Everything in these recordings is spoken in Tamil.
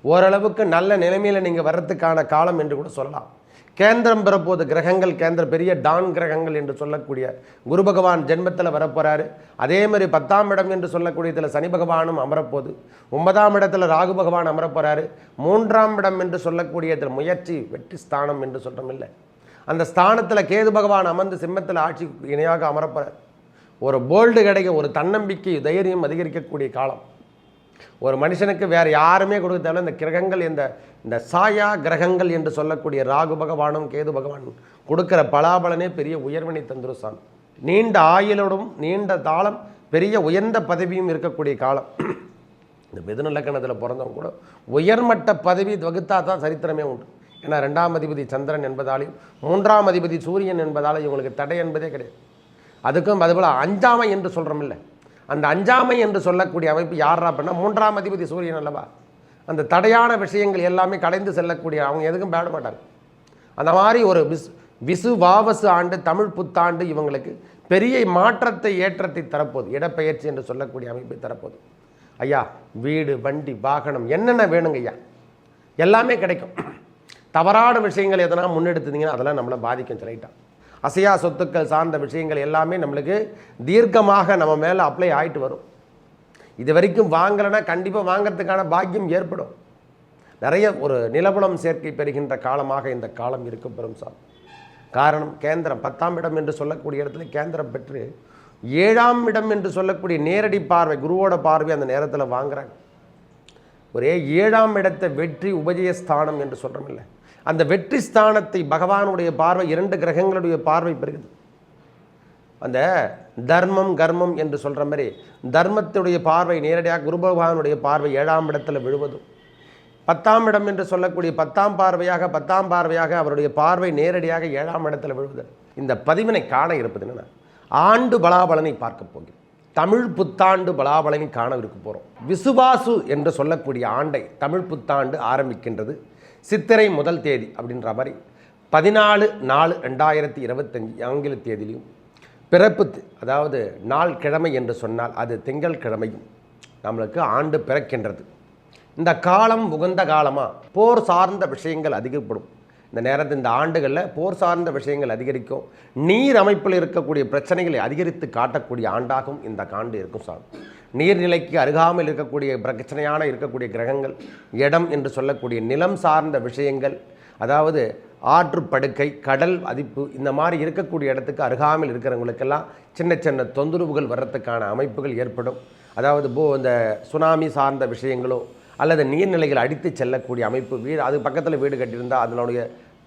ஓரளவுக்கு நல்ல நிலைமையில் நீங்கள் வர்றதுக்கான காலம் என்று கூட சொல்லலாம். கேந்திரம் பெறப்போது கிரகங்கள் பெரிய டான் கிரகங்கள் என்று சொல்லக்கூடிய குரு பகவான் ஜென்மத்தில் வரப்போகிறாரு. அதே மாதிரி 10ஆம் இடம் என்று சொல்லக்கூடியதில் சனி பகவானும் அமரப்போது, 9ஆம் இடத்துல ராகு பகவான் அமரப்போகிறாரு. 3ஆம் இடம் என்று சொல்லக்கூடியதில் முயற்சி வெற்றி ஸ்தானம் என்று சொல்கிறோம் இல்லை, அந்த ஸ்தானத்தில் கேது பகவான் அமர்ந்து சிம்மத்தில் ஆட்சி இணையாக அமரப்போகிறார். ஒரு போல்டு கிடைக்க, ஒரு தன்னம்பிக்கை தைரியம் அதிகரிக்கக்கூடிய காலம். ஒரு மனுஷனுக்கு வேறு யாருமே கொடுக்க தேவை. இந்த கிரகங்கள் இந்த சாயா கிரகங்கள் என்று சொல்லக்கூடிய ராகு பகவானும் கேது பகவானும் கொடுக்குற பலாபலனே பெரிய உயர்வினை தந்துருசாமி. நீண்ட ஆயுளோடும் நீண்ட தாளம் பெரிய உயர்ந்த பதவியும் இருக்கக்கூடிய காலம். இந்த மிதுன லக்னத்தில் பிறந்தவங்க கூட உயர்மட்ட பதவி வகுத்தா தான் சரித்திரமே உண்டு. ஏன்னா 2ஆம் அதிபதி சந்திரன் என்பதாலையும் 3ஆம் அதிபதி சூரியன் என்பதாலும் இவங்களுக்கு தடை என்பதே கிடையாது. அதுக்கும் அதுபோல் அஞ்சாமை என்று சொல்கிறோம் இல்லை, அந்த அஞ்சாமை என்று சொல்லக்கூடிய அமைப்பு யாரா அப்படின்னா 3ஆம் அதிபதி சூரியன் அல்லவா. அந்த தடையான விஷயங்கள் எல்லாமே கலைந்து செல்லக்கூடிய, அவங்க எதுக்கும் பேட மாட்டாங்க. அந்த மாதிரி ஒரு விசு வாவசு ஆண்டு தமிழ் புத்தாண்டு இவங்களுக்கு பெரிய மாற்றத்தை ஏற்றத்தை தரப்போகுது. இடப்பெயர்ச்சி என்று சொல்லக்கூடிய அமைப்பை தரப்போகுது. ஐயா வீடு வண்டி வாகனம் என்னென்ன வேணுங்க ஐயா, எல்லாமே கிடைக்கும். தவறான விஷயங்கள் எதனா முன்னெடுத்துனீங்கன்னா அதெல்லாம் நம்மளை பாதிக்கும். ரைட்டாக அசையா சொத்துக்கள் சார்ந்த விஷயங்கள் எல்லாமே நம்மளுக்கு தீர்க்கமாக நம்ம மேலே அப்ளை ஆகிட்டு வரும். இது வரைக்கும் வாங்கலைன்னா கண்டிப்பாக வாங்கிறதுக்கான பாக்கியம் ஏற்படும். நிறைய ஒரு நிலபுலம் சேர்க்கை பெறுகின்ற காலமாக இந்த காலம் இருக்கும் பெரும் சார். காரணம் கேந்திரம் 10ஆம் இடம் என்று சொல்லக்கூடிய இடத்துல கேந்திரம் பெற்று 7ஆம் இடம் என்று சொல்லக்கூடிய நேரடி பார்வை குருவோட பார்வை அந்த நேரத்தில் வாங்குறாங்க. ஒரே 7ஆம் இடத்தை வெற்றி உபஜயஸ்தானம் என்று சொல்கிறோம் இல்லை, அந்த வெற்றி ஸ்தானத்தை பகவானுடைய பார்வை 2 கிரகங்களுடைய பார்வை பெறுகிறது. அந்த தர்மம் கர்மம் என்று சொல்கிற மாதிரி தர்மத்துடைய பார்வை நேரடியாக குரு பகவானுடைய பார்வை 7ஆம் இடத்துல விழுவதும், 10ஆம் இடம் என்று சொல்லக்கூடிய 10ஆம் பார்வையாக அவருடைய பார்வை நேரடியாக 7ஆம் இடத்துல விழுவது. இந்த பதிவினை காண இருப்பது என்னென்னா, ஆண்டு பலாபலனை பார்க்க போகிறோம். தமிழ் புத்தாண்டு பலாபலனை காண இருக்க போகிறோம். விசுவாசு என்று சொல்லக்கூடிய ஆண்டை தமிழ் புத்தாண்டு ஆரம்பிக்கின்றது. சித்திரை 1 தேதி அப்படின்ற மாதிரி 14/4/2025 ஆங்கில தேதியிலையும், பிறப்பு அதாவது நாள் கிழமை என்று சொன்னால் அது திங்கள் கிழமையும் நம்மளுக்கு ஆண்டு பிறக்கின்றது. இந்த காலம் உகந்த காலமாக போர் சார்ந்த விஷயங்கள் அதிகப்படும். இந்த நேரத்தில் இந்த ஆண்டுகளில் போர் சார்ந்த விஷயங்கள் அதிகரிக்கும். நீர் அமைப்பில் இருக்கக்கூடிய பிரச்சனைகளை அதிகரித்து காட்டக்கூடிய ஆண்டாகவும் இந்த ஆண்டு இருக்கும் சார். நீர்நிலைக்கு அருகாமல் இருக்கக்கூடிய கிரகங்கள், இடம் என்று சொல்லக்கூடிய நிலம் சார்ந்த விஷயங்கள், அதாவது ஆற்றுப்படுக்கை கடல் அதிப்பு இந்த மாதிரி இருக்கக்கூடிய இடத்துக்கு அருகாமல் இருக்கிறவங்களுக்கெல்லாம் சின்ன சின்ன தொந்தரவுகள் வர்றதுக்கான அமைப்புகள் ஏற்படும். அதாவது இந்த சுனாமி சார்ந்த விஷயங்களோ அல்லது நீர்நிலைகள் அடித்து செல்லக்கூடிய அமைப்பு, வீடு அது பக்கத்தில் வீடு கட்டியிருந்தால் அதனுடைய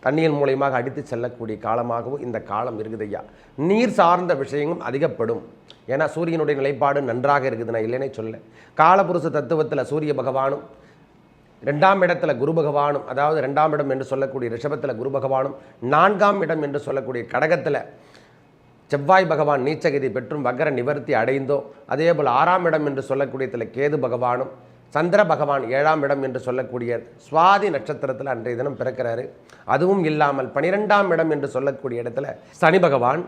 தண்ணீர் மூலயமாக அடித்து செல்லக்கூடிய காலமாகவும் இந்த காலம் இருக்குது ஐயா. நீர் சார்ந்த விஷயங்களும் அதிகப்படும். ஏன்னா சூரியனுடைய நிலைப்பாடு நன்றாக இருக்குது, நான் இல்லைன்னே சொல்ல. காலபுருஷ தத்துவத்தில் சூரிய பகவானும் 2ஆம் இடத்துல குரு பகவானும், அதாவது 2ஆம் இடம் என்று சொல்லக்கூடிய ரிஷபத்தில் குரு பகவானும், 4ஆம் இடம் என்று சொல்லக்கூடிய கடகத்தில் செவ்வாய் பகவான் நீச்சகதி பெற்றும் வக்கர நிவர்த்தி அடைந்தோ, அதே போல் 6ஆம் இடம் என்று சொல்லக்கூடியதில் கேது பகவானும், சந்திர பகவான் 7ஆம் இடம் என்று சொல்லக்கூடிய சுவாதி நட்சத்திரத்தில் அன்றைய தினம் பிறக்கிறாரு. அதுவும் இல்லாமல் 12ஆம் இடம் என்று சொல்லக்கூடிய இடத்துல சனி பகவான்,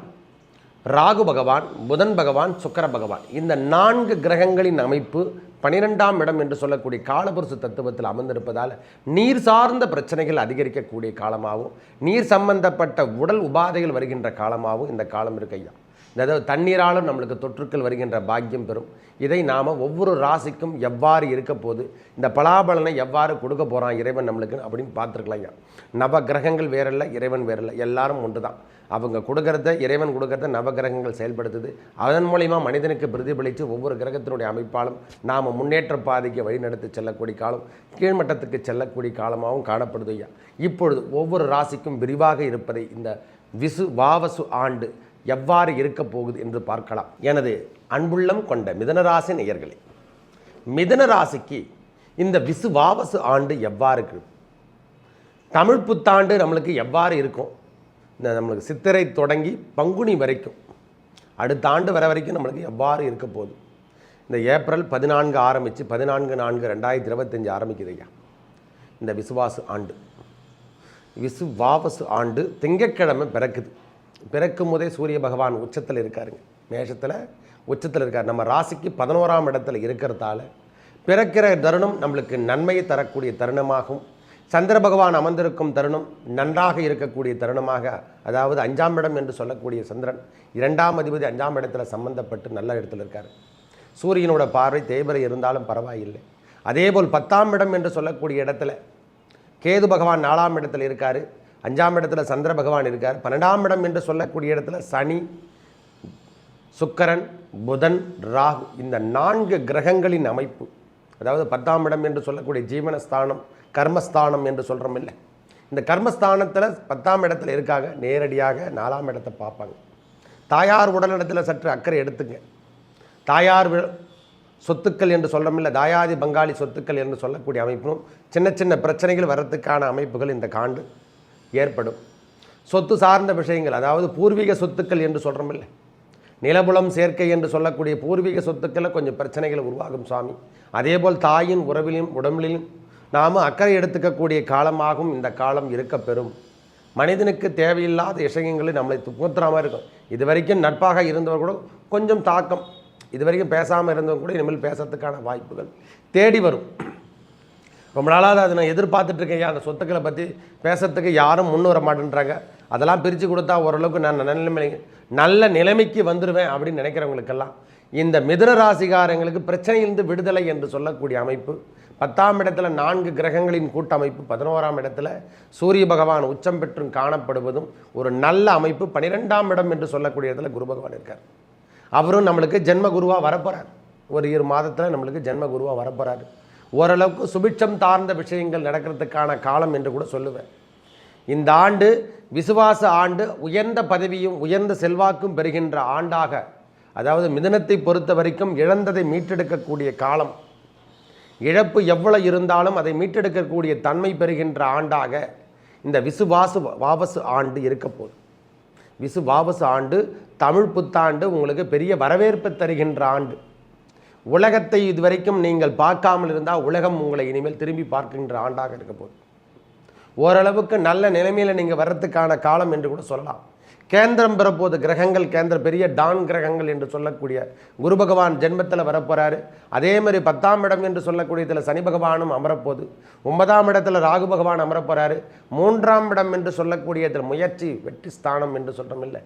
ராகு பகவான், புதன் பகவான், சுக்கிர பகவான், இந்த 4 கிரகங்களின் அமைப்பு 12ஆம் இடம் என்று சொல்லக்கூடிய காலபுருஷ தத்துவத்தில் அமர்ந்திருப்பதால் நீர் சார்ந்த பிரச்சனைகள் அதிகரிக்கக்கூடிய காலமாகவும், நீர் சம்பந்தப்பட்ட உடல் உபாதைகள் வருகின்ற காலமாகவும் இந்த காலம் இருக்கு ஐயா. அதாவது தண்ணீராலும் நம்மளுக்கு தொற்றுக்கள் வருகின்ற பாக்கியம் பெறும். இதை நாம் ஒவ்வொரு ராசிக்கும் எவ்வாறு இருக்க போது, இந்த பலாபலனை எவ்வாறு கொடுக்க போகிறான் இறைவன் நம்மளுக்கு அப்படின்னு பார்த்துருக்கலாம் ஐயா. நவ கிரகங்கள் வேறில்லை, இறைவன் வேறில்லை, எல்லாரும் ஒன்று தான். அவங்க கொடுக்கறத, இறைவன் கொடுக்கறத நவகிரகங்கள் செயல்படுத்துது. அதன் மூலிமா மனிதனுக்கு பிரதிபலித்து ஒவ்வொரு கிரகத்தினுடைய அமைப்பாலும் நாம் முன்னேற்ற பாதைக்கு வழிநடத்தி செல்லக்கூடிய காலம், கீழ்மட்டத்துக்கு செல்லக்கூடிய காலமாகவும் காணப்படுது ஐயா. இப்பொழுது ஒவ்வொரு ராசிக்கும் விரிவாக இருப்பதை இந்த வாவசு ஆண்டு எவ்வாறு இருக்க போகுது என்று பார்க்கலாம். எனது அன்புள்ளம் கொண்ட மிதனராசி நேயர்களே, மிதனராசிக்கு இந்த வாவசு ஆண்டு எவ்வாறு இருக்கு, தமிழ் புத்தாண்டு நம்மளுக்கு எவ்வாறு இருக்கும், இந்த நம்மளுக்கு சித்திரை தொடங்கி பங்குனி வரைக்கும் அடுத்த ஆண்டு வர வரைக்கும் நம்மளுக்கு எவ்வாறு இருக்க போகுது. இந்த ஏப்ரல் 14 ஆரம்பித்து 14/4/2025 ஆரம்பிக்குது ஐயா. இந்த விசுவாசு ஆண்டு வாவசு ஆண்டு திங்கட்கிழமை பிறக்குது. பிறக்கும் போதே சூரிய பகவான் உச்சத்தில் இருக்காருங்க, மேஷத்தில் உச்சத்தில் இருக்கார். நம்ம ராசிக்கு 11ஆம் இடத்துல இருக்கிறதால பிறக்கிற தருணம் நம்மளுக்கு நன்மையை தரக்கூடிய தருணமாகும். சந்திர பகவான் அமர்ந்திருக்கும் தருணம் நன்றாக இருக்கக்கூடிய தருணமாக, அதாவது 5ஆம் இடம் என்று சொல்லக்கூடிய சந்திரன் 2ஆம் அதிபதி 5ஆம் இடத்துல சம்பந்தப்பட்டு நல்ல இடத்துல இருக்கார். சூரியனோட பார்வை தேய்பிறை இருந்தாலும் பரவாயில்லை. அதேபோல் 10ஆம் இடம் என்று சொல்லக்கூடிய இடத்துல கேது பகவான் 4ஆம் இடத்துல இருக்கார். 5ஆம் இடத்துல சந்திர பகவான் இருக்கார். 12ஆம் இடம் என்று சொல்லக்கூடிய இடத்துல சனி, சுக்கிரன், புதன், ராகு, இந்த 4 கிரகங்களின் அமைப்பு. அதாவது 10ஆம் இடம் என்று சொல்லக்கூடிய ஜீவனஸ்தானம், கர்மஸ்தானம் என்று சொல்கிறோம் இல்லை, இந்த கர்மஸ்தானத்தில் 10ஆம் இடத்துல இருக்காங்க. நேரடியாக 4ஆம் இடத்தை பார்ப்பாங்க. தாயார் உடலிடத்தில் சற்று அக்கறை எடுத்துங்க. தாயார் சொத்துக்கள் என்று சொல்கிறோம் இல்லை, தாயாதி பங்காளி சொத்துக்கள் என்று சொல்லக்கூடிய அமைப்பும் சின்ன சின்ன பிரச்சனைகள் வரத்துக்கான அமைப்புகள் இந்த காண்டு ஏற்படும். சொத்து சார்ந்த விஷயங்கள், அதாவது பூர்வீக சொத்துக்கள் என்று சொல்கிறோம் இல்லை, நிலபுலம் சேர்க்கை என்று சொல்லக்கூடிய பூர்வீக சொத்துக்களில் கொஞ்சம் பிரச்சனைகள் உருவாகும் சுவாமி. அதேபோல் தாயின் உறவிலும் உடம்பிலும் நாம் அக்கறை எடுத்துக்கக்கூடிய காலமாகவும் இந்த காலம் இருக்க பெறும். மனிதனுக்கு தேவையில்லாத விஷயங்களை நம்மளை துப்புத்துறாமல் இருக்கும். இது வரைக்கும் நட்பாக இருந்தவர் கூட கொஞ்சம் தாக்கம், இது வரைக்கும் பேசாமல் இருந்தவங்க கூட இனிமேல் பேசுறதுக்கான வாய்ப்புகள் தேடி வரும். ரொம்ப நாளாக அதை நான் எதிர்பார்த்துட்ருக்கேன். அந்த சொத்துக்களை பற்றி பேசுறதுக்கு யாரும் முன் வர மாட்டேன்றாங்க. அதெல்லாம் பிரித்து கொடுத்தா ஓரளவுக்கு நான் நல்ல நிலைமைக்கு வந்துடுவேன் அப்படின்னு நினைக்கிறவங்களுக்கெல்லாம் இந்த மிதுன ராசிகாரங்களுக்கு பிரச்சனையிலிருந்து விடுதலை என்று சொல்லக்கூடிய அமைப்பு. 10ஆம் இடத்துல 4 கிரகங்களின் கூட்டமைப்பு, 11ஆம் இடத்துல சூரிய பகவான் உச்சம் பெற்றும் காணப்படுவதும் ஒரு நல்ல அமைப்பு. 12ஆம் இடம் என்று சொல்லக்கூடிய இடத்துல குரு பகவான் இருக்கார். அவரும் நம்மளுக்கு ஜென்ம குருவாக வரப்போகிறார். ஒரு 2 மாதத்தில் நம்மளுக்கு ஜென்ம குருவாக வரப்போகிறாரு. ஓரளவுக்கு சுபிட்சம் சார்ந்த விஷயங்கள் நடக்கிறதுக்கான காலம் என்று கூட சொல்லுவேன். இந்த ஆண்டு விசுவாச ஆண்டு, உயர்ந்த பதவியும் உயர்ந்த செல்வாக்கும் பெறுகின்ற ஆண்டாக, அதாவது மிதுனத்தை பொறுத்த வரைக்கும் இழந்ததை மீட்டெடுக்கக்கூடிய காலம். இழப்பு எவ்வளவு இருந்தாலும் அதை மீட்டெடுக்கக்கூடிய தன்மை பெறுகின்ற ஆண்டாக இந்த வாபசு ஆண்டு இருக்க போகுது. வாபசு ஆண்டு, தமிழ் புத்தாண்டு உங்களுக்கு பெரிய வரவேற்பு தருகின்ற ஆண்டு. உலகத்தை இதுவரைக்கும் நீங்கள் பார்க்காமல் இருந்தால் உலகம் உங்களை இனிமேல் திரும்பி பார்க்கின்ற ஆண்டாக இருக்க போகுது. ஓரளவுக்கு நல்ல நிலைமையில் நீங்கள் வர்றதுக்கான காலம் என்று கூட சொல்லலாம். கேந்திரம் பெறப்போது கிரகங்கள், பெரிய டான் கிரகங்கள் என்று சொல்லக்கூடிய குரு பகவான் ஜென்மத்தில் வரப்போகிறாரு. அதே மாதிரி 10ஆம் இடம் என்று சொல்லக்கூடியதில் சனி பகவானும் அமரப்போது. 9ஆம் இடத்துல ராகு பகவான் அமரப்போகிறாரு. 3ஆம் இடம் என்று சொல்லக்கூடியதில் முயற்சி வெற்றி ஸ்தானம் என்று சொல்கிறோம் இல்லை,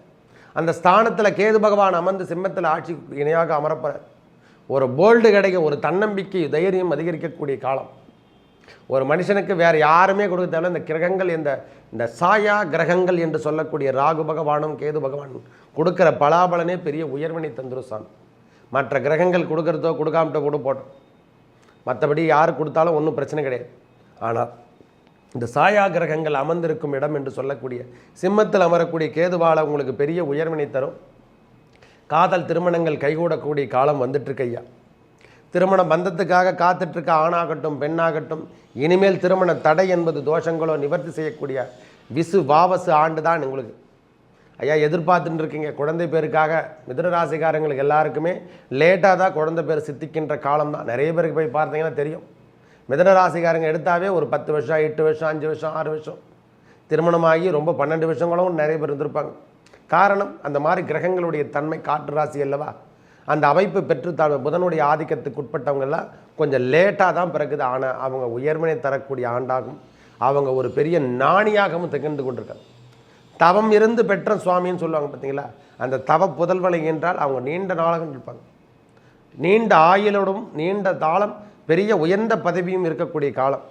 அந்த ஸ்தானத்தில் கேது பகவான் அமர்ந்து சிம்மத்தில் ஆட்சி இணையாக அமரப்போகிறார். ஒரு போல்டு கிடைக்க, ஒரு தன்னம்பிக்கை தைரியம் அதிகரிக்கக்கூடிய காலம். ஒரு மனுஷனுக்கு வேறு யாருமே கொடுக்க தேவை. இந்த கிரகங்கள், இந்த சாயா கிரகங்கள் என்று சொல்லக்கூடிய ராகு பகவானும் கேது பகவானும் கொடுக்குற பலாபலனே பெரிய உயர்வினை தந்துருசாமி. மற்ற கிரகங்கள் கொடுக்குறதோ கொடுக்காமட்டோ கூட போட்டோம், மற்றபடி யார் கொடுத்தாலும் ஒன்றும் பிரச்சனை கிடையாது. ஆனால் இந்த சாயா கிரகங்கள் அமர்ந்திருக்கும் இடம் என்று சொல்லக்கூடிய சிம்மத்தில் அமரக்கூடிய கேதுவால உங்களுக்கு பெரிய உயர்வினை தரும். காதல் திருமணங்கள் கைகூடக்கூடிய காலம் வந்துட்டுருக்கையா. திருமண பந்தத்துக்காக காத்துட்ருக்க ஆணாகட்டும் பெண்ணாகட்டும், இனிமேல் திருமண தடை என்பது தோஷங்களோ நிவர்த்தி செய்யக்கூடிய வாபசு ஆண்டு தான் உங்களுக்கு. ஐயா எதிர்பார்த்துட்டு இருக்கீங்க குழந்தை பேருக்காக. மிதுன ராசிக்காரங்களுக்கு எல்லாருக்குமே லேட்டாக தான் குழந்தை பேர் சித்திக்கின்ற காலம் தான். நிறைய பேருக்கு போய் பார்த்தீங்கன்னா தெரியும். மிதுன ராசிக்காரங்க எடுத்தாவே ஒரு 10 வருஷம் 8 வருஷம் 5 வருஷம் 6 வருஷம் திருமணமாகி ரொம்ப 12 வருஷங்களும் நிறைய பேர் இருந்திருப்பாங்க. காரணம், அந்த மாதிரி கிரகங்களுடைய தன்மை, காற்று ராசி அல்லவா, அந்த அமைப்பு பெற்று புதனுடைய ஆதிக்கத்துக்கு உட்பட்டவங்கெல்லாம் கொஞ்சம் லேட்டாக தான் பிறகுது. ஆனால் அவங்க உயர்வினை தரக்கூடிய ஆண்டாகும். அவங்க ஒரு பெரிய நாணியாகவும் திகழ்ந்து கொண்டிருக்காங்க. தவம் இருந்து பெற்ற சுவாமின்னு சொல்லுவாங்க பார்த்தீங்களா, அந்த தவ புதல்வனை என்றால் அவங்க நீண்ட நாளாக இருப்பாங்க. நீண்ட ஆயுளோடும் நீண்ட தாளம், பெரிய உயர்ந்த பதவியும் இருக்கக்கூடிய காலம்.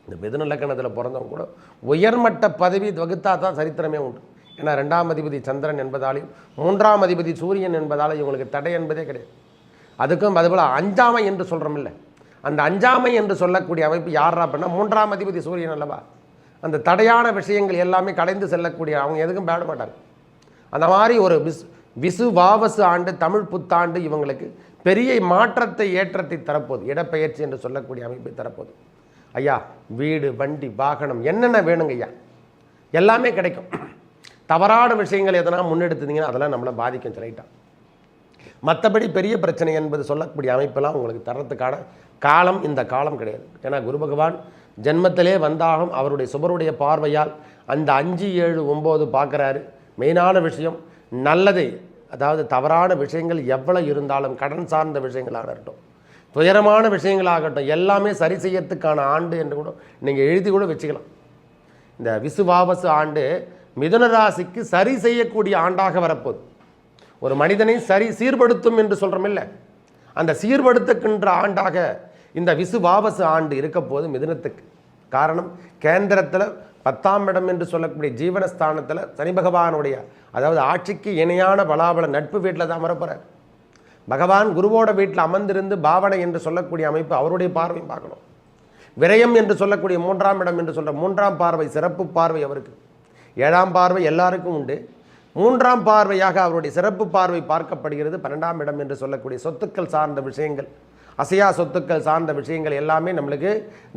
இந்த மிதுன லக்னத்தில் பிறந்தவங்க கூட உயர்மட்ட பதவி வகுத்தா தான் சரித்திரமே உண்டு. ஏன்னா 2ஆம் அதிபதி சந்திரன் என்பதாலையும் 3ஆம் அதிபதி சூரியன் என்பதாலும் இவங்களுக்கு தடை என்பதே கிடையாது. அதுக்கும் அதுபோல் அஞ்சாமை என்று சொல்கிறோம் இல்லை, அந்த அஞ்சாமை என்று சொல்லக்கூடிய அமைப்பு யாரா அப்படின்னா 3ஆம் அதிபதி சூரியன் அல்லவா. அந்த தடையான விஷயங்கள் எல்லாமே கலைந்து செல்லக்கூடிய, அவங்க எதுக்கும் பேட மாட்டாங்க. அந்த மாதிரி ஒரு வாபசு ஆண்டு, தமிழ் புத்தாண்டு இவங்களுக்கு பெரிய மாற்றத்தை ஏற்றத்தை தரப்போகுது. இடப்பெயர்ச்சி என்று சொல்லக்கூடிய அமைப்பை தரப்போகுது. ஐயா வீடு வண்டி வாகனம் என்னென்ன வேணுங்க ஐயா, எல்லாமே கிடைக்கும். தவறான விஷயங்கள் எதனா முன்னெடுத்துனீங்கன்னா அதெல்லாம் நம்மளை பாதிக்கும் ரைட்டாக. மற்றபடி பெரிய பிரச்சனை என்பது சொல்லக்கூடிய அமைப்பெல்லாம் உங்களுக்கு தரத்துக்கான காலம் இந்த காலம் கிடையாது. ஏன்னா குரு பகவான் ஜென்மத்திலே வந்தாகும் அவருடைய சுபருடைய பார்வையால் அந்த 5, 7, 9 பார்க்குறாரு. மெயினான விஷயம் நல்லதை, அதாவது தவறான விஷயங்கள் எவ்வளோ இருந்தாலும், கடன் சார்ந்த விஷயங்களாக இருக்கட்டும், துயரமான விஷயங்களாகட்டும் எல்லாமே சரி செய்யறதுக்கான ஆண்டு என்று கூட நீங்கள் எழுதி கூட வச்சுக்கலாம். இந்த விசுவாவசு ஆண்டு மிதுன ராசிக்கு சரி செய்யக்கூடிய ஆண்டாக வரப்போகுது. ஒரு மனிதனை சீர்படுத்தும் என்று சொல்கிறோம் இல்லை, அந்த சீர்படுத்துகின்ற ஆண்டாக இந்த விசுவாவசு ஆண்டு இருக்க போது மிதுனத்துக்கு. காரணம், கேந்திரத்தில் 10ஆம் இடம் என்று சொல்லக்கூடிய ஜீவனஸ்தானத்தில் சனி பகவானுடைய, அதாவது ஆட்சிக்கு இணையான பலாபல நட்பு வீட்டில் தான் அமரப்போகிறார். பகவான் குருவோட வீட்டில் அமர்ந்திருந்து பாவனை என்று சொல்லக்கூடிய அமைப்பு அவருடைய பார்வையும் பார்க்கணும். விரயம் என்று சொல்லக்கூடிய 3ஆம் இடம் என்று சொல்கிற 3ஆம் பார்வை சிறப்பு பார்வை அவருக்கு. 7ஆம் பார்வை எல்லாருக்கும் உண்டு. 3ஆம் பார்வையாக அவருடைய சிறப்பு பார்வை பார்க்கப்படுகிறது. 12ஆம் இடம் என்று சொல்லக்கூடிய சொத்துக்கள் சார்ந்த விஷயங்கள், அசையா சொத்துக்கள் சார்ந்த விஷயங்கள் எல்லாமே நம்மளுக்கு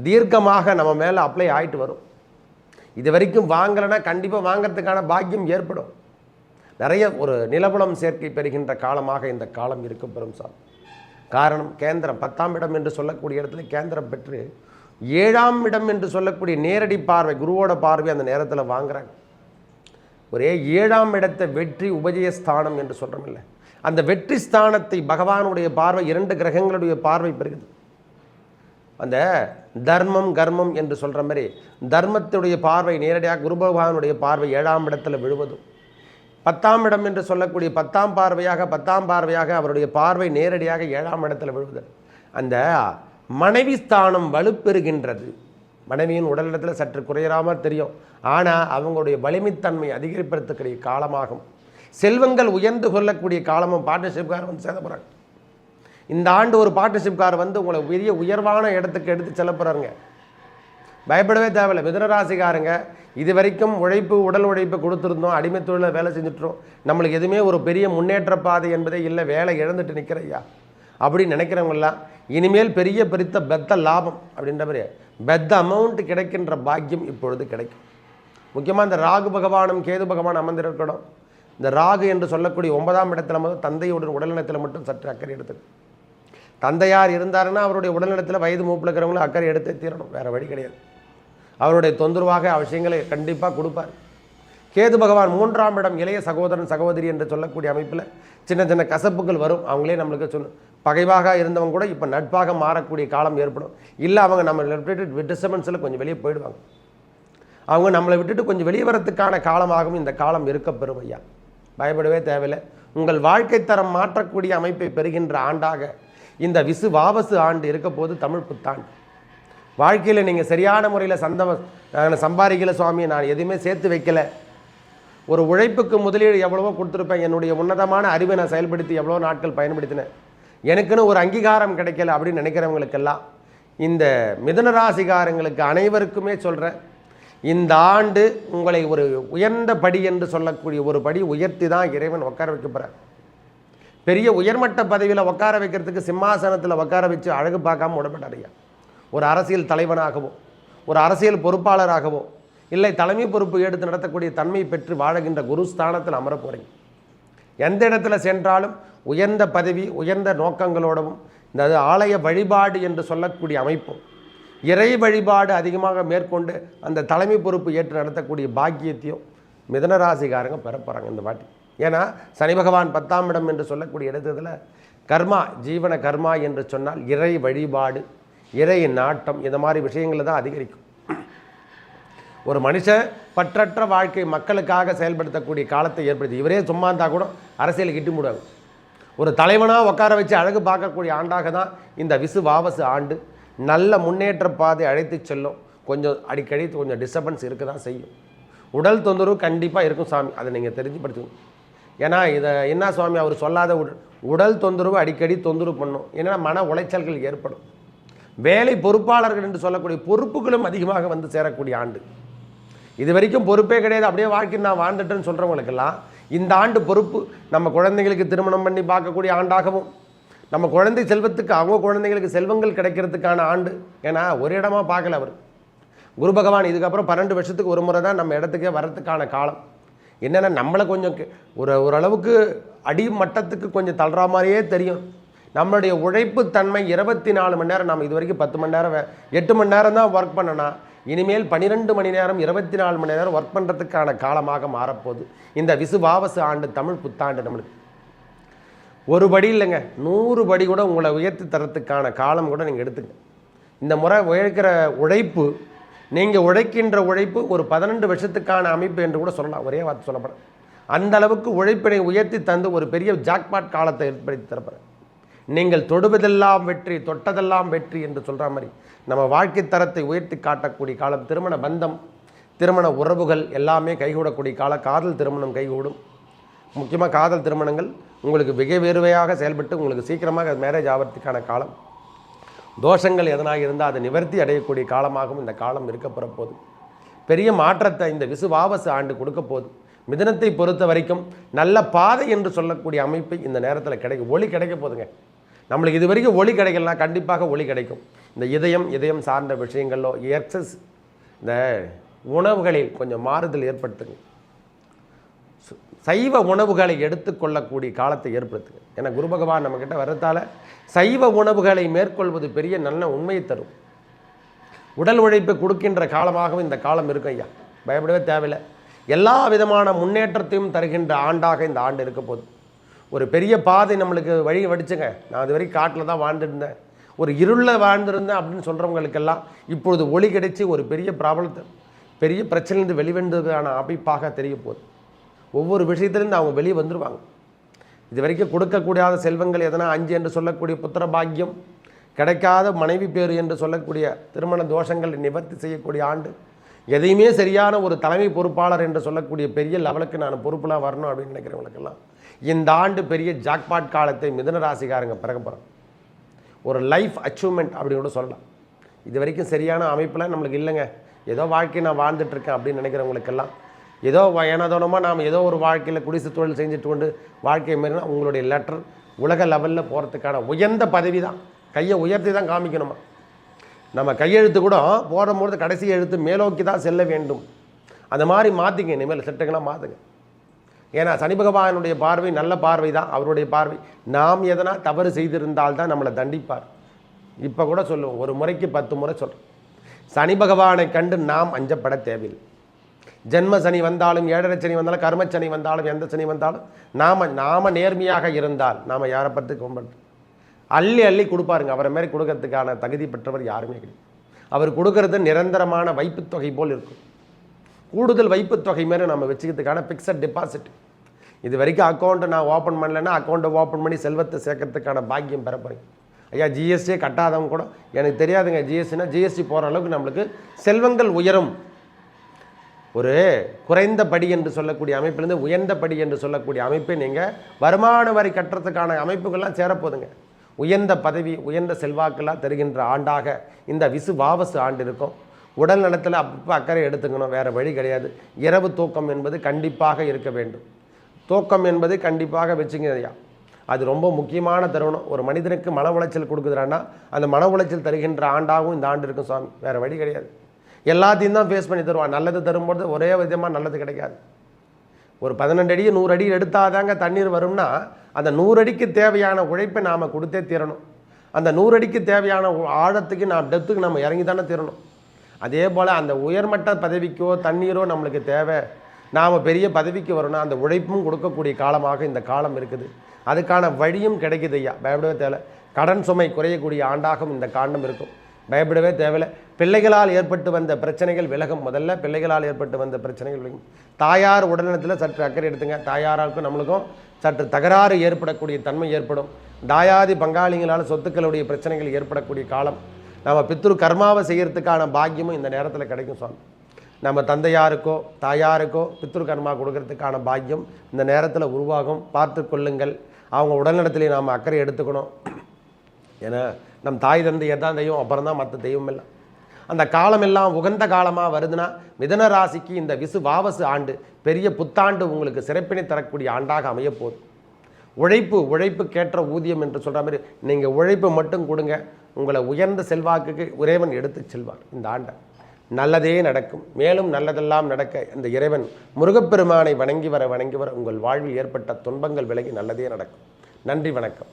தீர்க்கமாக நம்ம மேலே அப்ளை ஆகிட்டு வரும். இது வரைக்கும் வாங்கலைன்னா கண்டிப்பாக வாங்கிறதுக்கான பாக்கியம் ஏற்படும். நிறைய ஒரு நிலபுலம் சேர்க்கை பெறுகின்ற காலமாக இந்த காலம் இருக்க பெறும் சார். காரணம், கேந்திரம் 10ஆம் இடம் என்று சொல்லக்கூடிய இடத்துல கேந்திரம் பெற்று 7ஆம் இடம் என்று சொல்லக்கூடிய நேரடி பார்வை, குருவோட பார்வை அந்த நேரத்தில் வாங்குறாங்க. ஒரே 7ஆம் இடத்தை வெற்றி உபஜயஸ்தானம் என்று சொல்கிறோம் இல்லை, அந்த வெற்றி ஸ்தானத்தை பகவானுடைய பார்வை 2 கிரகங்களுடைய பார்வை பெறுகிறது. அந்த தர்மம் கர்மம் என்று சொல்கிற மாதிரி தர்மத்துடைய பார்வை நேரடியாக குரு பகவானுடைய பார்வை 7ஆம் இடத்துல விழுவதும், 10ஆம் இடம் என்று சொல்லக்கூடிய 10ஆம் பார்வையாக அவருடைய பார்வை நேரடியாக 7ஆம் இடத்துல விழுவது. அந்த மனைவி ஸ்தானம் வலுப்பெறுகின்றது. மனைவியின் உடல்நலத்தில் சற்று குறையாமல் தெரியும், ஆனால் அவங்களுடைய வலிமைத்தன்மை அதிகரிப்பதற்குரிய காலமாகும். செல்வங்கள் உயர்ந்து கொள்ளக்கூடிய காலமும். பார்ட்னர்ஷிப்கார் வந்து சேர போகிறாங்க. இந்த ஆண்டு ஒரு பார்ட்னர்ஷிப்கார் வந்து உங்களை பெரிய உயர்வான இடத்துக்கு எடுத்து செல்ல போகிறாருங்க. பயப்படவே தேவையில்லை. மிதுனராசிக்காரங்க இது வரைக்கும் உடல் உழைப்பு கொடுத்துருந்தோம், அடிமை தொழிலில் வேலை செஞ்சுட்டோம், நம்மளுக்கு எதுவுமே ஒரு பெரிய முன்னேற்ற பாதை என்பதே இல்லை, வேலை இழந்துட்டு நிற்கிறையா அப்படின்னு நினைக்கிறவங்களாம் இனிமேல் பெரிய பெத்த லாபம் அப்படின்ற மாதிரி பெத்த அமௌண்ட் கிடைக்கின்ற பாக்கியம் இப்பொழுது கிடைக்கும். முக்கியமாக இந்த ராகு பகவானும் கேது பகவான் அமர்ந்திருக்கணும். இந்த ராகு என்று சொல்லக்கூடிய 9ஆம் இடத்துல முதல் தந்தையுடன் உடல்நலத்தில் மட்டும் சற்று அக்கறை எடுத்துக்கணும். தந்தையார் இருந்தாருன்னா அவருடைய உடல்நலத்தில் வயது மூப்பில் இருக்கிறவங்களும் அக்கறை எடுத்து தீரணும், வேறு வழி கிடையாது. அவருடைய தொந்தரவாக விஷயங்களை கண்டிப்பாக கொடுப்பார். கேது பகவான் 3ஆம் இடம் இளைய சகோதரன் சகோதரி என்று சொல்லக்கூடிய அமைப்பில் சின்ன சின்ன கசப்புகள் வரும். அவங்களே நம்மளுக்கு பகைவாக இருந்தவங்க கூட இப்போ நட்பாக மாறக்கூடிய காலம் ஏற்படும். இல்லை அவங்க நம்ம டிஸ்டர்பன்ஸில் கொஞ்சம் வெளியே போயிடுவாங்க. அவங்க நம்மளை விட்டுட்டு கொஞ்சம் வெளியே வரத்துக்கான காலமாகவும் இந்த காலம் இருக்க பெறும் ஐயா. பயப்படவே தேவையில்லை. உங்கள் வாழ்க்கை தரம் மாற்றக்கூடிய அமைப்பை பெறுகின்ற ஆண்டாக இந்த விசுவாவசு ஆண்டு இருக்க போது தமிழ் புத்தாண்டு. வாழ்க்கையில் நீங்கள் சரியான முறையில் சம்பாதிக்கல சுவாமி, நான் எதுவுமே சேர்த்து வைக்கலை, ஒரு உழைப்புக்கு முதலீடு எவ்வளவோ கொடுத்துருப்பேன், என்னுடைய உன்னதமான அறிவை நான் செயல்படுத்தி எவ்வளோ நாட்கள் பயன்படுத்தினேன், எனக்குன்னு ஒரு அங்கீகாரம் கிடைக்கல அப்படின்னு நினைக்கிறவங்களுக்கெல்லாம், இந்த மிதுனராசிகாரங்களுக்கு அனைவருக்குமே சொல்கிறேன், இந்த ஆண்டு உங்களை ஒரு உயர்ந்த படி என்று சொல்லக்கூடிய ஒரு படி உயர்த்தி தான் இறைவன் உட்கார வைக்க போகிறார். பெரிய உயர்மட்ட பதவியில் உட்கார வைக்கிறதுக்கு சிம்மாசனத்தில் உட்கார வச்சு அழகு பார்க்காம விடப்பட்டாரையா. ஒரு அரசியல் தலைவனாகவோ ஒரு அரசியல் பொறுப்பாளராகவோ இல்லை தலைமை பொறுப்பு எடுத்து நடத்தக்கூடிய தன்மை பெற்று வாழுகின்ற குருஸ்தானத்தில் அமர போகிறீங்க. எந்த இடத்துல சென்றாலும் உயர்ந்த பதவி உயர்ந்த நோக்கங்களோடவும் இந்த ஆலய வழிபாடு என்று சொல்லக்கூடிய அமைப்பும் இறை வழிபாடு அதிகமாக மேற்கொண்டு அந்த தலைமை பொறுப்பு ஏற்று நடத்தக்கூடிய பாக்கியத்தையும் மிதுனராசிக்காரங்க பெற போகிறாங்க இந்த வாட்டி. ஏன்னா சனி பகவான் 10ஆம் இடம் என்று சொல்லக்கூடிய இடத்துல கர்மா, ஜீவன கர்மா என்று சொன்னால் இறை வழிபாடு, இறை நாட்டம், இந்த மாதிரி விஷயங்களில் தான் அதிகரிக்கும். ஒரு மனுஷன் பற்றற்ற வாழ்க்கை மக்களுக்காக செயல்படுத்தக்கூடிய காலத்தை ஏற்படுத்தி இவரே சும்மா இருந்தால் கூட அரசியலுக்கு இட்டு முடியாது. ஒரு தலைவனாக உட்கார வச்சு அழகு பார்க்கக்கூடிய ஆண்டாக தான் இந்த விசுவாவசு ஆண்டு. நல்ல முன்னேற்ற பாதை அழைத்து செல்லும். கொஞ்சம் அடிக்கடி கொஞ்சம் டிஸ்டர்பன்ஸ் இருக்க தான் செய்யும். உடல் தொந்தரவு கண்டிப்பாக இருக்கும் சாமி, அதை நீங்கள் தெரிஞ்சுப்படுத்துங்க. ஏன்னா இதை என்ன சுவாமி அவர் சொல்லாத உடல் தொந்தரவு அடிக்கடி தொந்தரவு பண்ணும். ஏன்னா மன உளைச்சல்கள் ஏற்படும். வேலை பொறுப்பாளர்கள் என்று சொல்லக்கூடிய பொறுப்புகளும் அதிகமாக வந்து சேரக்கூடிய ஆண்டு. இது வரைக்கும் பொறுப்பே கிடையாது, அப்படியே வாழ்க்கை நான் வாழ்ந்துட்டேன்னு சொல்கிறவங்களுக்கெல்லாம் இந்த ஆண்டு பொறுப்பு. நம்ம குழந்தைங்களுக்கு திருமணம் பண்ணி பார்க்கக்கூடிய ஆண்டாகவும், நம்ம குழந்தை செல்வத்துக்கு அவங்க குழந்தைங்களுக்கு செல்வங்கள் கிடைக்கிறதுக்கான ஆண்டு. ஏன்னா ஒரு இடமா பார்க்கல அவர் குரு பகவான். இதுக்கப்புறம் 12 வருஷத்துக்கு ஒரு முறை தான் நம்ம இடத்துக்கே வரத்துக்கான காலம். என்னென்னா நம்மளை கொஞ்சம் ஓரளவுக்கு அடி மட்டத்துக்கு கொஞ்சம் தள்ளுற மாதிரியே தெரியும். நம்மளுடைய உழைப்பு தன்மை 24 மணி நேரம், நம்ம இது வரைக்கும் 10 மணி நேரம் 8 மணி நேரம் தான் ஒர்க் பண்ணனா, இனிமேல் 12 மணி நேரம் 24 மணி நேரம் ஒர்க் பண்ணுறதுக்கான காலமாக மாறப்போகுது இந்த விசுவாவசு ஆண்டு தமிழ் புத்தாண்டு. நம்மளுக்கு ஒரு படி இல்லைங்க, 100 படி கூட உங்களை உயர்த்தி தரத்துக்கான காலம் கூட நீங்கள் எடுத்துங்க. இந்த முறை உழைக்கிற உழைப்பு, நீங்கள் உழைக்கின்ற உழைப்பு ஒரு 12 வருஷத்துக்கான அமைப்பு என்று கூட சொல்லலாம். ஒரே வார்த்தை சொல்லப்படும். அந்த அளவுக்கு உழைப்பினை உயர்த்தி தந்து ஒரு பெரிய ஜாக்பாட் காலத்தை ஏற்படுத்தி தரப்படுறேன். நீங்கள் தொடுவதெல்லாம் வெற்றி, தொட்டதெல்லாம் வெற்றி என்று சொல்கிற மாதிரி நம்ம வாழ்க்கை தரத்தை உயர்த்தி காட்டக்கூடிய காலம். திருமண பந்தம், திருமண உறவுகள் எல்லாமே கைகூடக்கூடிய காலம். காதல் திருமணம் கைகூடும். முக்கியமாக காதல் திருமணங்கள் உங்களுக்கு மிக வேறுவையாக செயல்பட்டு உங்களுக்கு சீக்கிரமாக மேரேஜ் ஆகிறதுக்கான காலம். தோஷங்கள் எதனாக இருந்தால் அதை நிவர்த்தி அடையக்கூடிய காலமாகவும் இந்த காலம் இருக்கப்பெற போது. பெரிய மாற்றத்தை இந்த விசுவாவசு ஆண்டு கொடுக்க போகுது. மிதுனத்தை பொறுத்த வரைக்கும் நல்ல பாதை என்று சொல்லக்கூடிய அமைப்பு இந்த நேரத்தில் கிடைக்கும். ஒளி கிடைக்க போதுங்க. நம்மளுக்கு இது வரைக்கும் ஒளி கிடைக்கலனா கண்டிப்பாக ஒளி கிடைக்கும். இந்த இதயம் சார்ந்த விஷயங்களோ எக்ஸஸ் இந்த உணவுகளில் கொஞ்சம் மாறுதல் ஏற்படுத்துங்க. சைவ உணவுகளை எடுத்துக்கொள்ளக்கூடிய காலத்தை ஏற்படுத்துங்க. ஏன்னா குரு பகவான் நம்மக்கிட்ட வர்றதால சைவ உணவுகளை மேற்கொள்வது பெரிய நல்ல உண்மையை தரும். உடல் உழைப்பை கொடுக்கின்ற காலமாகவும் இந்த காலம் இருக்கும் ஐயா. பயப்படவே தேவையில்லை. எல்லா விதமான முன்னேற்றத்தையும் தருகின்ற ஆண்டாக இந்த ஆண்டு இருக்க போகுது. ஒரு பெரிய பாதை நம்மளுக்கு வழி வடிச்சுங்க. நான் அது வரைக்கும் காட்டில் தான் வாழ்ந்துருந்தேன், ஒரு இருளில் வாழ்ந்துருந்தேன் அப்படின்னு சொல்கிறவங்களுக்கெல்லாம் இப்பொழுது ஒளி கிடைச்சி ஒரு பெரிய ப்ராப்ளத்தை, பெரிய பிரச்சனையிலிருந்து வெளிவந்ததுக்கான அமைப்பாக தெரிய போகுது. ஒவ்வொரு விஷயத்துலேருந்து அவங்க வெளியே வந்துடுவாங்க. இது வரைக்கும் கொடுக்கக்கூடாத செல்வங்கள் எதனா 5 என்று சொல்லக்கூடிய புத்திர பாக்கியம், கிடைக்காத மனைவி பேர் என்று சொல்லக்கூடிய திருமண தோஷங்களை நிவர்த்தி செய்யக்கூடிய ஆண்டு. எதையுமே சரியான ஒரு தலைமை பொறுப்பாளர் என்று சொல்லக்கூடிய பெரிய லெவலுக்கு நான் பொறுப்புலாம் வரணும் அப்படின்னு நினைக்கிறவங்களுக்கெல்லாம் இந்த ஆண்டு பெரிய ஜாக்பாட் காலத்தை மிதுன ராசிக்காரங்க பிறக்க போகிறோம். ஒரு லைஃப் அச்சீவ்மெண்ட் அப்படின்னு கூட சொல்லலாம். இது வரைக்கும் சரியான அமைப்பில் நம்மளுக்கு இல்லைங்க, ஏதோ வாழ்க்கை நான் வாழ்ந்துட்டுருக்கேன் அப்படின்னு நினைக்கிறவங்களுக்கெல்லாம் ஏதோ ஏனதோனமாக நாம் ஏதோ ஒரு வாழ்க்கையில் குடிசை தொழில் செஞ்சுட்டு கொண்டு வாழ்க்கை மாரினா உங்களுடைய லெட்டர் உலக லெவலில் போகிறதுக்கான உயர்ந்த பதவி தான். கையை உயர்த்தி தான் காமிக்கணுமா. நம்ம கையெழுத்து கூட போடும்போது கடைசி எழுத்து மேலோக்கி தான் செல்ல வேண்டும். அந்த மாதிரி மாற்றிங்க, இனிமேல் செட்டுங்களாம் மாற்றுங்க. ஏன்னா சனி பகவானுடைய பார்வை நல்ல பார்வை தான். அவருடைய பார்வை நாம் எதனா தவறு செய்திருந்தால்தான் நம்மளை தண்டிப்பார். இப்போ கூட சொல்லுவோம், ஒரு முறைக்கு 10 முறை சொல்கிறோம். சனி பகவானை கண்டு நாம் அஞ்சப்பட தேவையில்லை. ஜென்ம சனி வந்தாலும், 7.5 சனி வந்தாலும், கர்மச்சனி வந்தாலும், எந்த சனி வந்தாலும் நாம நேர்மையாக இருந்தால் நாம் யாரை பற்றி கொம்பன் அள்ளி அள்ளி கொடுப்பாருங்க. அவரை மாரி கொடுக்கறதுக்கான தகுதி பெற்றவர் யாருமே கிடையாது. அவர் கொடுக்கறது நிரந்தரமான வைப்புத்தொகை போல் இருக்கும். கூடுதல் வைப்புத்தொகை மாரி நம்ம வச்சுக்கிறதுக்கான ஃபிக்ஸட் டெபாசிட். இது வரைக்கும் அக்கௌண்ட்டை நான் ஓப்பன் பண்ணலைன்னா அக்கௌண்ட்டை ஓப்பன் பண்ணி செல்வத்தை சேர்க்கறதுக்கான பாக்கியம் பெற போகிறேன். ஐயா ஜிஎஸ்டியே கட்டாதவங்க கூட எனக்கு தெரியாதுங்க, ஜிஎஸ்டினா ஜிஎஸ்டி போகிற அளவுக்கு நம்மளுக்கு செல்வங்கள் உயரும். ஒரு குறைந்த படி என்று சொல்லக்கூடிய அமைப்பிலேருந்து உயர்ந்த படி என்று சொல்லக்கூடிய அமைப்பை நீங்கள் வருமான வரி கட்டுறதுக்கான அமைப்புகள்லாம் சேரப்போதுங்க. உயர்ந்த பதவி, உயர்ந்த செல்வாக்கெல்லாம் தருகின்ற ஆண்டாக இந்த விசுவாவசு ஆண்டு இருக்கும். உடல் நலத்தில் அப்பப்போ அக்கறை எடுத்துக்கணும், வேறு வழி கிடையாது. இரவு தூக்கம் என்பது கண்டிப்பாக இருக்க வேண்டும். தூக்கம் என்பது கண்டிப்பாக வச்சுங்கய்யா, அது ரொம்ப முக்கியமான தருணம். ஒரு மனிதனுக்கு மன உளைச்சல் கொடுக்குதுறான்னா அந்த மன உளைச்சல் தருகின்ற ஆண்டாகவும் இந்த ஆண்டு இருக்கும் சுவாமி. வேறு வழி கிடையாது. எல்லாத்தையும் தான் ஃபேஸ் பண்ணி தருவான். நல்லது தரும்போது ஒரே விதமாக நல்லது கிடைக்காது. ஒரு 12 அடி 100 அடி எடுத்தால் தாங்க தண்ணீர் வரும்னா அந்த 100 அடிக்கு தேவையான உழைப்பை நாம் கொடுத்தே தீரணும். அந்த 100 அடிக்கு தேவையான ஆழத்துக்கு டெப்த்துக்கு நம்ம இறங்கி தானே தீரணும். அதே போல் அந்த உயர்மட்ட பதவிக்கோ தண்ணீரோ நம்மளுக்கு தேவை. நாம் பெரிய பதவிக்கு வரணும், அந்த உழைப்பும் கொடுக்கக்கூடிய காலமாக இந்த காலம் இருக்குது. அதுக்கான வழியும் கிடைக்குது ஐயா. பயப்படவே தேவை. கடன் சுமை குறையக்கூடிய ஆண்டாகவும் இந்த காண்டம் இருக்கும். பயப்படவே தேவையில்லை. பிள்ளைகளால் ஏற்பட்டு வந்த பிரச்சனைகள் விலகும். முதல்ல பிள்ளைகளால் ஏற்பட்டு வந்த பிரச்சனைகள் விலகும். தாயார் உடல்நலத்தில் சற்று அக்கறை எடுத்துங்க. தாயாராருக்கும் நம்மளுக்கும் சற்று தகராறு ஏற்படக்கூடிய தன்மை ஏற்படும். தாயாதி பங்காளிகளால் சொத்துக்களுடைய பிரச்சனைகள் ஏற்படக்கூடிய காலம். நம்ம பித்ரு கர்மாவை செய்கிறதுக்கான பாக்கியமும் இந்த நேரத்தில் கிடைக்கும் சுவாமி. நம்ம தந்தையாருக்கோ தாயாருக்கோ பித்ரு கர்மா கொடுக்கறதுக்கான பாக்கியம் இந்த நேரத்தில் உருவாகும். பார்த்து கொள்ளுங்கள். அவங்க உடல்நலத்திலே நாம் அக்கறை எடுத்துக்கணும். ஏன்னா நம் தாய் தந்தையை தான் தெய்வம், அப்புறம் தான் மற்ற தெய்வம் இல்லை. அந்த காலமெல்லாம் உகந்த காலமாக வருதுன்னா மிதுன ராசிக்கு இந்த விசுவாவசு ஆண்டு பெரிய புத்தாண்டு உங்களுக்கு சிறப்பினை தரக்கூடிய ஆண்டாக அமையப்போகுது. உழைப்புக்கேற்ற ஊதியம் என்று சொல்கிற மாதிரி நீங்கள் உழைப்பு மட்டும் கொடுங்க, உங்களை உயர்ந்த செல்வாக்குக்கு இறைவன் எடுத்து செல்வார். இந்த ஆண்டை நல்லதே நடக்கும். மேலும் நல்லதெல்லாம் நடக்க இந்த இறைவன் முருகப்பெருமானை வணங்கி வர உங்கள் வாழ்வில் ஏற்பட்ட துன்பங்கள் விலகி நல்லதே நடக்கும். நன்றி, வணக்கம்.